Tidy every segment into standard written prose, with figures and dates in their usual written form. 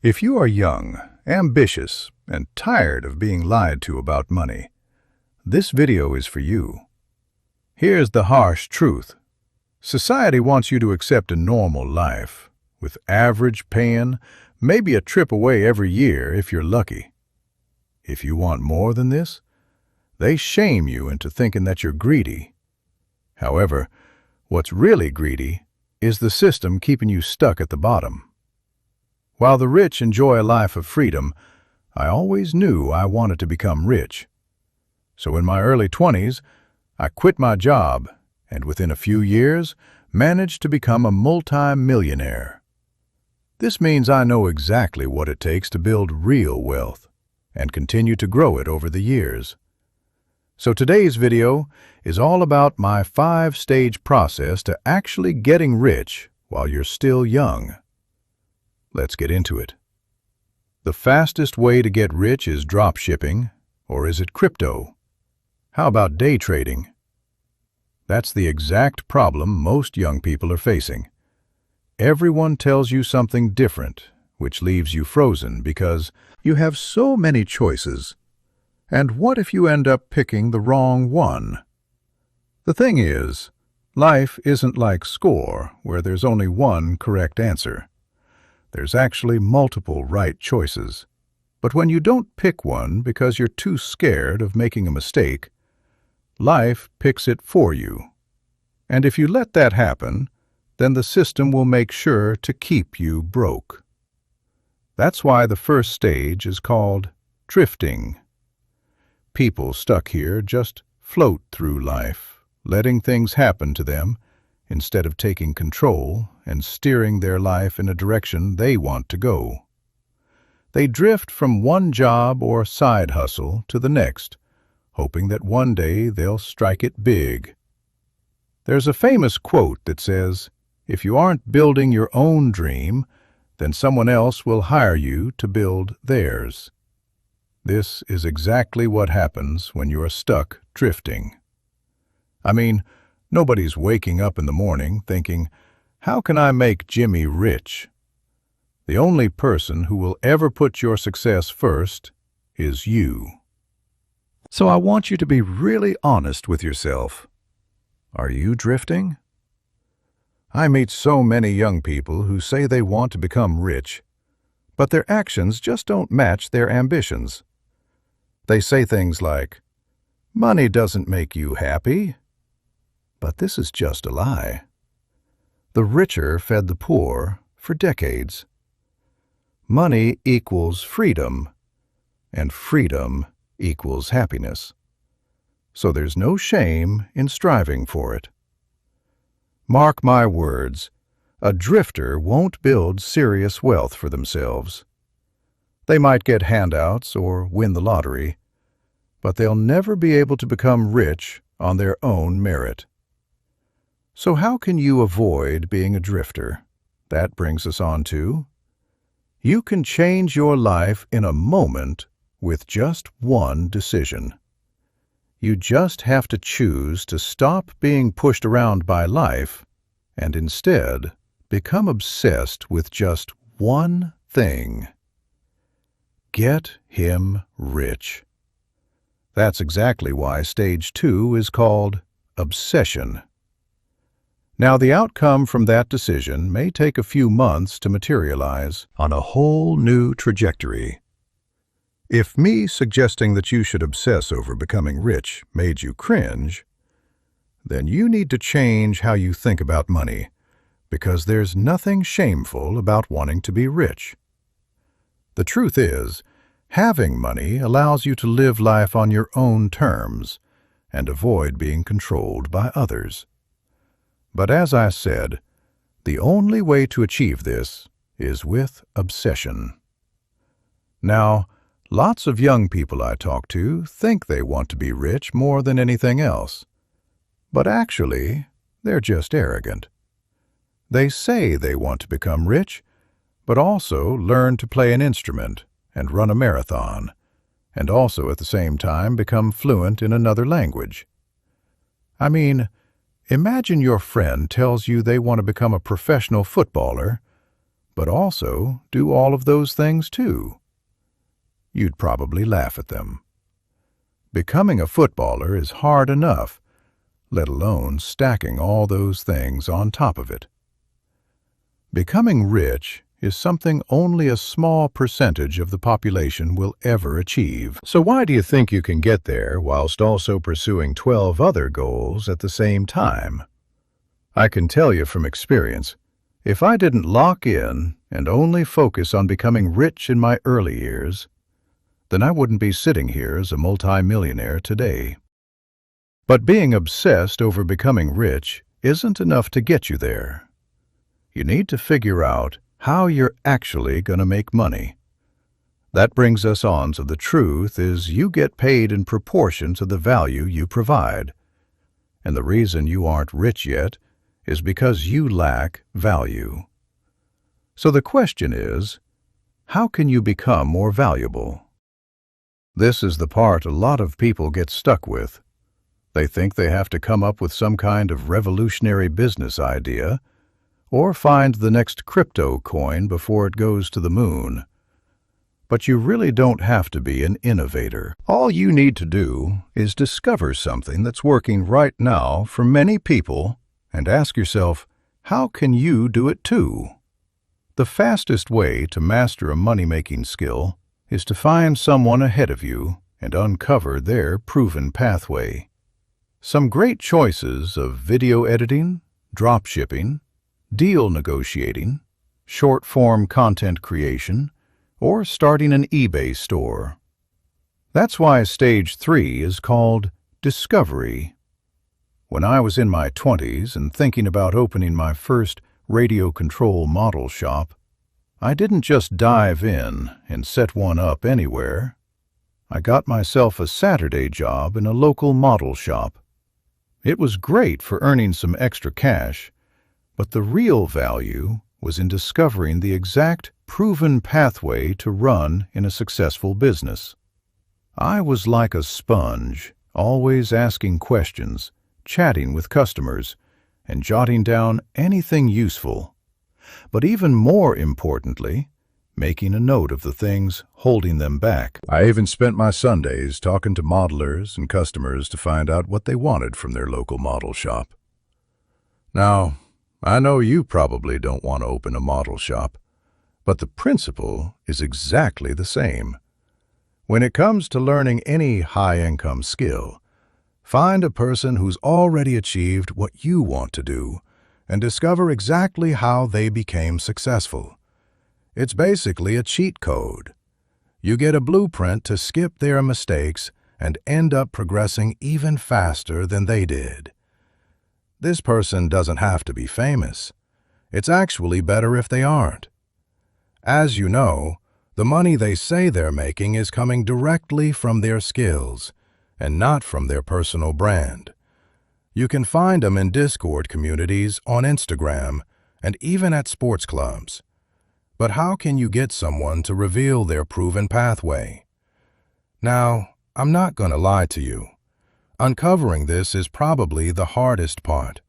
If you are young, ambitious, and tired of being lied to about money, this video is for you. Here's the harsh truth. Society wants you to accept a normal life, with average paying, maybe a trip away every year if you're lucky. If you want more than this, they shame you into thinking that you're greedy. However, what's really greedy is the system keeping you stuck at the bottom. While the rich enjoy a life of freedom, I always knew I wanted to become rich. So in my early 20s, I quit my job and within a few years managed to become a multi-millionaire. This means I know exactly what it takes to build real wealth and continue to grow it over the years. So today's video is all about my 5-stage process to actually getting rich while you're still young. Let's get into it. The fastest way to get rich is drop shipping, or is it crypto? How about day trading? That's the exact problem most young people are facing. Everyone tells you something different, which leaves you frozen because you have so many choices. And what if you end up picking the wrong one? The thing is, life isn't like score, where there's only one correct answer. There's actually multiple right choices. But when you don't pick one because you're too scared of making a mistake, life picks it for you. And if you let that happen, then the system will make sure to keep you broke. That's why the first stage is called drifting. People stuck here just float through life, letting things happen to them instead of taking control and steering their life in a direction they want to go. They drift from one job or side hustle to the next, hoping that one day they'll strike it big. There's a famous quote that says, "If you aren't building your own dream, then someone else will hire you to build theirs." This is exactly what happens when you're stuck drifting. I mean, nobody's waking up in the morning thinking, "How can I make Jimmy rich?" The only person who will ever put your success first is you. So I want you to be really honest with yourself. Are you drifting? I meet so many young people who say they want to become rich, but their actions just don't match their ambitions. They say things like, "Money doesn't make you happy." But this is just a lie. The richer fed the poor for decades. Money equals freedom, and freedom equals happiness. So there's no shame in striving for it. Mark my words, a drifter won't build serious wealth for themselves. They might get handouts or win the lottery, but they'll never be able to become rich on their own merit. So how can you avoid being a drifter? That brings us on to, you can change your life in a moment with just one decision. You just have to choose to stop being pushed around by life and instead become obsessed with just one thing. Get him rich. That's exactly why stage 2 is called obsession. Now, the outcome from that decision may take a few months to materialize on a whole new trajectory. If me suggesting that you should obsess over becoming rich made you cringe, then you need to change how you think about money, because there's nothing shameful about wanting to be rich. The truth is, having money allows you to live life on your own terms and avoid being controlled by others. But as I said, the only way to achieve this is with obsession. Now, lots of young people I talk to think they want to be rich more than anything else. But actually, they're just arrogant. They say they want to become rich, but also learn to play an instrument and run a marathon, and also at the same time become fluent in another language. I mean, imagine your friend tells you they want to become a professional footballer, but also do all of those things too? You'd probably laugh at them. Becoming a footballer is hard enough, let alone stacking all those things on top of it. Becoming rich is something only a small percentage of the population will ever achieve. So why do you think you can get there whilst also pursuing 12 other goals at the same time? I can tell you from experience, if I didn't lock in and only focus on becoming rich in my early years, then I wouldn't be sitting here as a multimillionaire today. But being obsessed over becoming rich isn't enough to get you there. You need to figure out how you're actually going to make money. That brings us on to the truth is you get paid in proportion to the value you provide. And the reason you aren't rich yet is because you lack value. So the question is, how can you become more valuable? This is the part a lot of people get stuck with. They think they have to come up with some kind of revolutionary business idea or find the next crypto coin before it goes to the moon. But you really don't have to be an innovator. All you need to do is discover something that's working right now for many people and ask yourself, how can you do it too? The fastest way to master a money-making skill is to find someone ahead of you and uncover their proven pathway. Some great choices of video editing, drop shipping, deal negotiating, short-form content creation, or starting an eBay store. That's why Stage 3 is called Discovery. When I was in my 20s and thinking about opening my first radio control model shop, I didn't just dive in and set one up anywhere. I got myself a Saturday job in a local model shop. It was great for earning some extra cash, but the real value was in discovering the exact proven pathway to run in a successful business. I was like a sponge, always asking questions, chatting with customers, and jotting down anything useful. But even more importantly, making a note of the things holding them back. I even spent my Sundays talking to modelers and customers to find out what they wanted from their local model shop. Now, I know you probably don't want to open a model shop, but the principle is exactly the same. When it comes to learning any high-income skill, find a person who's already achieved what you want to do and discover exactly how they became successful. It's basically a cheat code. You get a blueprint to skip their mistakes and end up progressing even faster than they did. This person doesn't have to be famous. It's actually better if they aren't. As you know, the money they say they're making is coming directly from their skills and not from their personal brand. You can find them in Discord communities, on Instagram, and even at sports clubs. But how can you get someone to reveal their proven pathway? Now, I'm not going to lie to you. Uncovering this is probably the hardest part.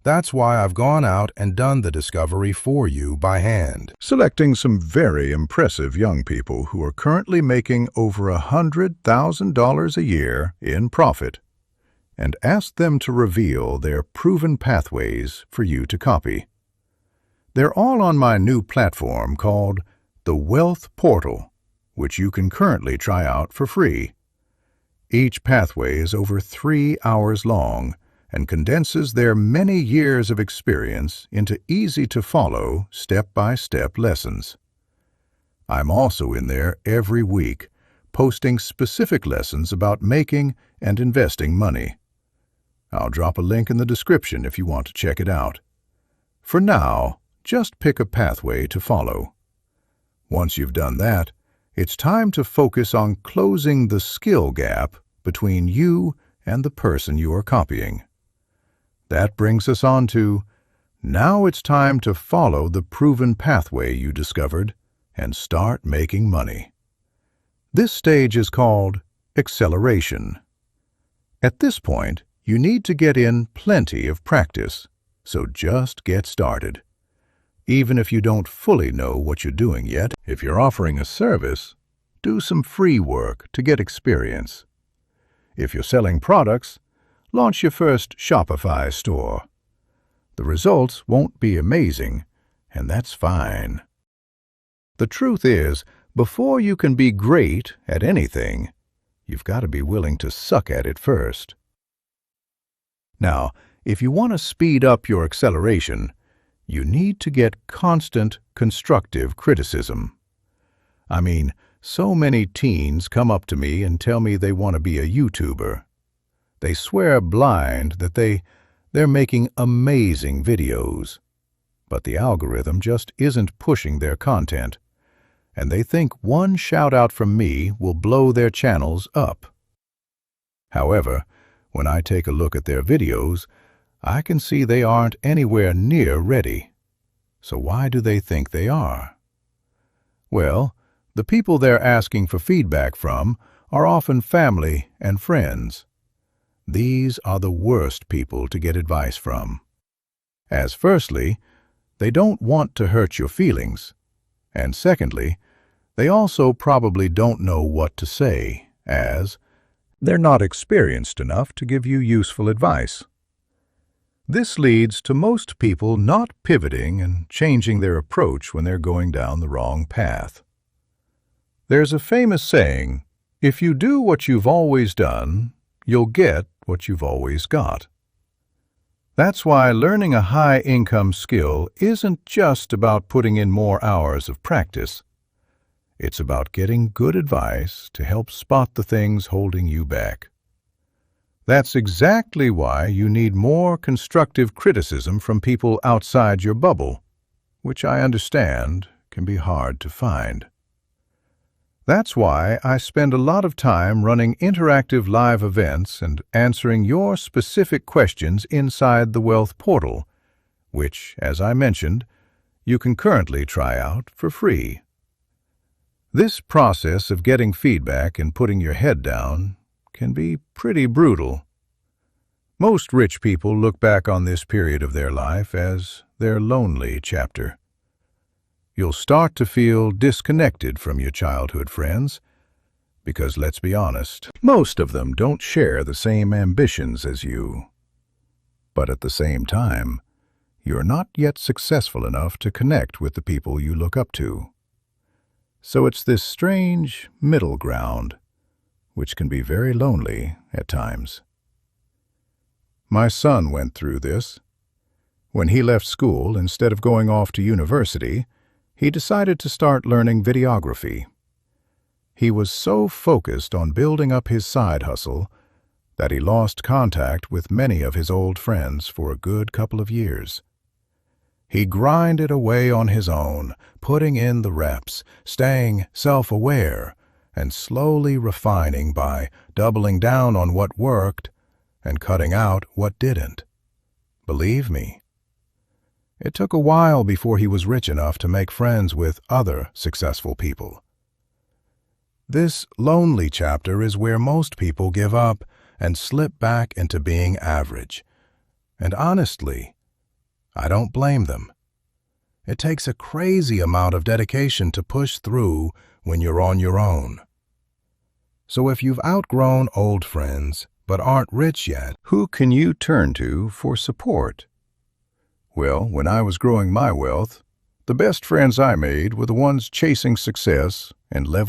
That's why I've gone out and done the discovery for you by hand. Selecting some very impressive young people who are currently making over $100,000 a year in profit, and ask them to reveal their proven pathways for you to copy. They're all on my new platform called The Wealth Portal, which you can currently try out for free. Each pathway is over 3 hours long and condenses their many years of experience into easy-to-follow, step-by-step lessons. I'm also in there every week, posting specific lessons about making and investing money. I'll drop a link in the description if you want to check it out. For now, just pick a pathway to follow. Once you've done that, it's time to focus on closing the skill gap between you and the person you are copying. That brings us on to, now it's time to follow the proven pathway you discovered and start making money. This stage is called acceleration. At this point, you need to get in plenty of practice, so just get started. even if you don't fully know what you're doing yet. If you're offering a service, do some free work to get experience. If you're selling products, launch your first Shopify store. The results won't be amazing, and that's fine. The truth is, before you can be great at anything, you've got to be willing to suck at it first. Now, if you want to speed up your acceleration, you need to get constant constructive criticism. I mean, so many teens come up to me and tell me they want to be a YouTuber. They swear blind that they're making amazing videos, but the algorithm just isn't pushing their content, and they think one shout-out from me will blow their channels up. However, when I take a look at their videos, I can see they aren't anywhere near ready. So why do they think they are? Well, the people they're asking for feedback from are often family and friends. These are the worst people to get advice from. As firstly, they don't want to hurt your feelings, and secondly, they also probably don't know what to say, as they're not experienced enough to give you useful advice. This leads to most people not pivoting and changing their approach when they're going down the wrong path. There's a famous saying, if you do what you've always done, you'll get what you've always got. That's why learning a high-income skill isn't just about putting in more hours of practice. It's about getting good advice to help spot the things holding you back. That's exactly why you need more constructive criticism from people outside your bubble, which I understand can be hard to find. That's why I spend a lot of time running interactive live events and answering your specific questions inside the Wealth Portal, which, as I mentioned, you can currently try out for free. This process of getting feedback and putting your head down can be pretty brutal. Most rich people look back on this period of their life as their lonely chapter. You'll start to feel disconnected from your childhood friends, because let's be honest, most of them don't share the same ambitions as you. But at the same time, you're not yet successful enough to connect with the people you look up to. So it's this strange middle ground, which can be very lonely at times. My son went through this. When he left school, instead of going off to university, he decided to start learning videography. He was so focused on building up his side hustle that he lost contact with many of his old friends for a good couple of years. He grinded away on his own, putting in the reps, staying self-aware, and slowly refining by doubling down on what worked and cutting out what didn't. Believe me, it took a while before he was rich enough to make friends with other successful people. This lonely chapter is where most people give up and slip back into being average. And honestly, I don't blame them. It takes a crazy amount of dedication to push through when you're on your own. So if you've outgrown old friends but aren't rich yet, who can you turn to for support? Well, when I was growing my wealth, the best friends I made were the ones chasing success and leveling